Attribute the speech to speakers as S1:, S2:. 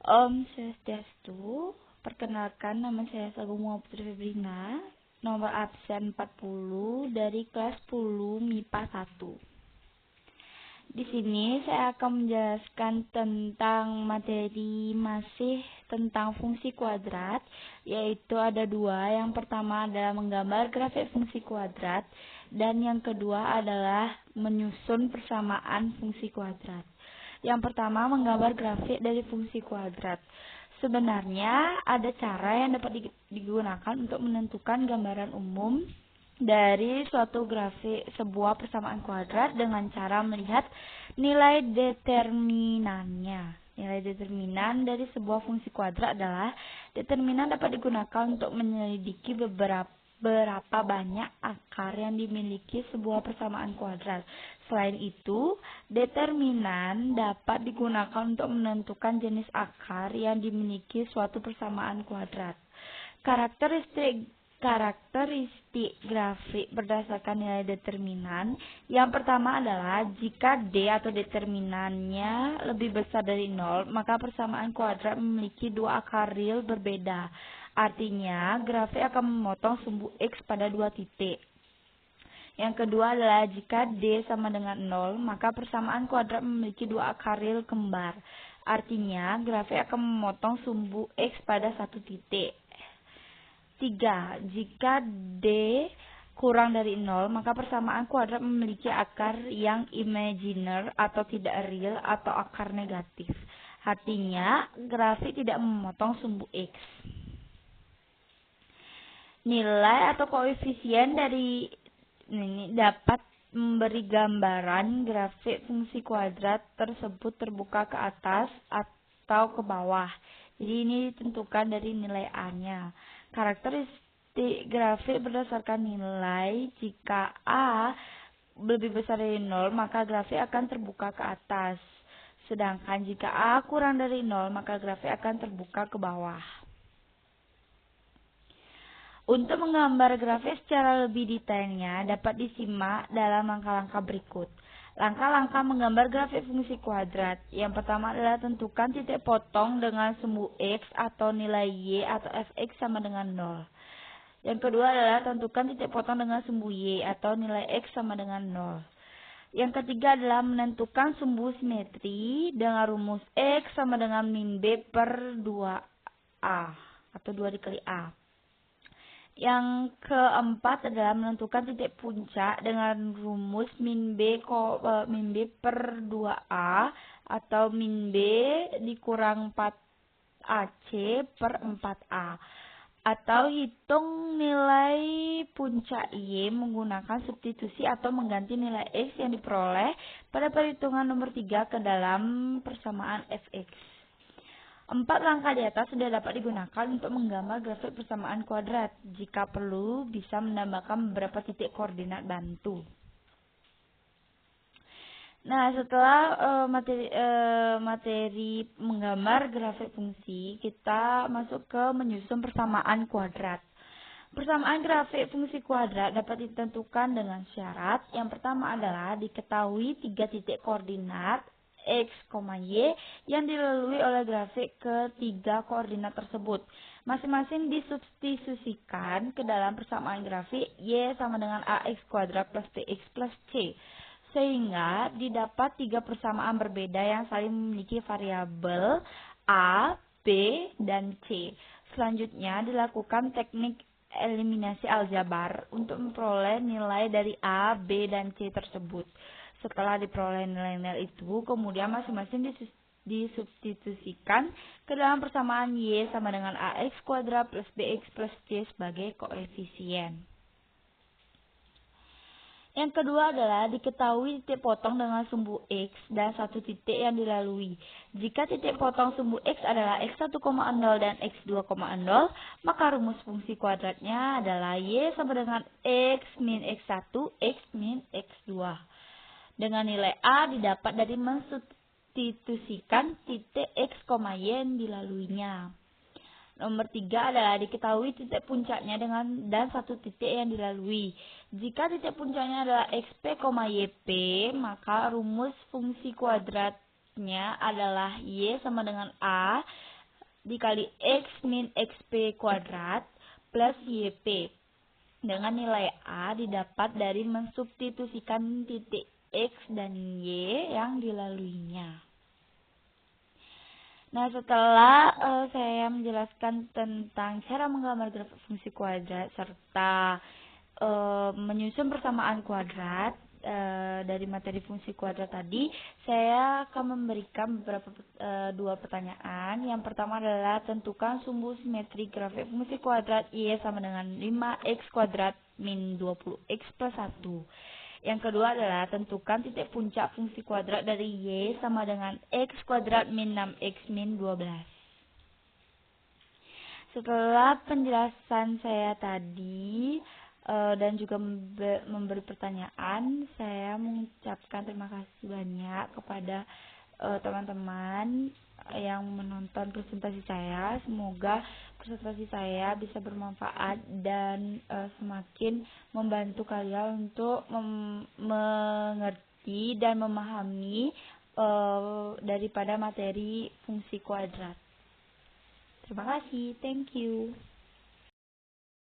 S1: Om Swastiastu, perkenalkan nama saya Sagung Putri Febrina, nomor absen 40 dari kelas 10 MIPA 1. Di sini saya akan menjelaskan tentang materi masih tentang fungsi kuadrat, yaitu ada dua. Yang pertama adalah menggambar grafik fungsi kuadrat, dan yang kedua adalah menyusun persamaan fungsi kuadrat. Yang pertama, menggambar grafik dari fungsi kuadrat. Sebenarnya ada cara yang dapat digunakan untuk menentukan gambaran umum dari suatu grafik sebuah persamaan kuadrat dengan cara melihat nilai determinannya. Nilai determinan dari sebuah fungsi kuadrat adalah determinan dapat digunakan untuk menyelidiki berapa banyak akar yang dimiliki sebuah persamaan kuadrat. Selain itu, determinan dapat digunakan untuk menentukan jenis akar yang dimiliki suatu persamaan kuadrat. Karakteristik grafik berdasarkan nilai determinan. Yang pertama adalah jika D atau determinannya lebih besar dari 0, maka persamaan kuadrat memiliki dua akar real berbeda. Artinya, grafik akan memotong sumbu X pada dua titik. Yang kedua adalah jika D sama dengan 0, maka persamaan kuadrat memiliki dua akar real kembar. Artinya, grafik akan memotong sumbu X pada satu titik. 3. Jika D kurang dari 0, maka persamaan kuadrat memiliki akar yang imaginer atau tidak real atau akar negatif. Artinya, grafik tidak memotong sumbu X. Nilai atau koefisien dari ini dapat memberi gambaran grafik fungsi kuadrat tersebut terbuka ke atas atau ke bawah. Jadi ini ditentukan dari nilai A-nya. Karakteristik grafik berdasarkan nilai. Jika A lebih besar dari 0, maka grafik akan terbuka ke atas. Sedangkan jika A kurang dari 0, maka grafik akan terbuka ke bawah. Untuk menggambar grafik secara lebih detailnya dapat disimak dalam langkah-langkah berikut. Langkah-langkah menggambar grafik fungsi kuadrat. Yang pertama adalah tentukan titik potong dengan sumbu X atau nilai Y atau Fx sama dengan 0. Yang kedua adalah tentukan titik potong dengan sumbu Y atau nilai X sama dengan 0. Yang ketiga adalah menentukan sumbu simetri dengan rumus X sama dengan min B per 2A atau 2 dikali A. Yang keempat adalah menentukan titik puncak dengan rumus min B per 2A atau min B dikurang 4AC per 4A. Atau hitung nilai puncak Y menggunakan substitusi atau mengganti nilai X yang diperoleh pada perhitungan nomor 3 ke dalam persamaan Fx. 4 langkah di atas sudah dapat digunakan untuk menggambar grafik persamaan kuadrat. Jika perlu, bisa menambahkan beberapa titik koordinat bantu. Nah, setelah materi menggambar grafik fungsi, kita masuk ke menyusun persamaan kuadrat. Persamaan grafik fungsi kuadrat dapat ditentukan dengan syarat. Yang pertama adalah diketahui 3 titik koordinat X, Y yang dilalui oleh grafik ketiga koordinat tersebut. Masing-masing disubstitusikan ke dalam persamaan grafik Y sama dengan AX kuadrat plus BX plus C. Sehingga didapat 3 persamaan berbeda yang saling memiliki variabel A, B, dan C. Selanjutnya dilakukan teknik eliminasi aljabar untuk memperoleh nilai dari A, B, dan C tersebut. Setelah diperoleh nilai-nilai itu, kemudian masing-masing disubstitusikan ke dalam persamaan Y sama dengan AX kuadrat plus BX plus C sebagai koefisien. Yang kedua adalah diketahui titik potong dengan sumbu X dan satu titik yang dilalui. Jika titik potong sumbu X adalah X1,0 dan X2,0, maka rumus fungsi kuadratnya adalah Y sama dengan X min X1, X min X2. Dengan nilai A didapat dari mensubstitusikan titik X, Y yang dilaluinya. Nomor 3 adalah diketahui titik puncaknya dan satu titik yang dilalui. Jika titik puncaknya adalah XP, YP, maka rumus fungsi kuadratnya adalah Y sama dengan A dikali X min XP kuadrat plus YP. Dengan nilai A didapat dari mensubstitusikan titik X dan Y yang dilaluinya. Nah, setelah saya menjelaskan tentang cara menggambar grafik fungsi kuadrat serta menyusun persamaan kuadrat dari materi fungsi kuadrat tadi, saya akan memberikan dua pertanyaan. Yang pertama adalah tentukan sumbu simetri grafik fungsi kuadrat Y sama dengan 5X kuadrat min 20X plus 1. Yang kedua adalah tentukan titik puncak fungsi kuadrat dari Y sama dengan X kuadrat min 6X min 12. Setelah penjelasan saya tadi dan juga memberi pertanyaan, saya mengucapkan terima kasih banyak kepada teman-teman yang menonton presentasi saya. Semoga presentasi saya bisa bermanfaat dan semakin membantu kalian untuk mengerti dan memahami daripada materi fungsi kuadrat. Terima kasih, thank you.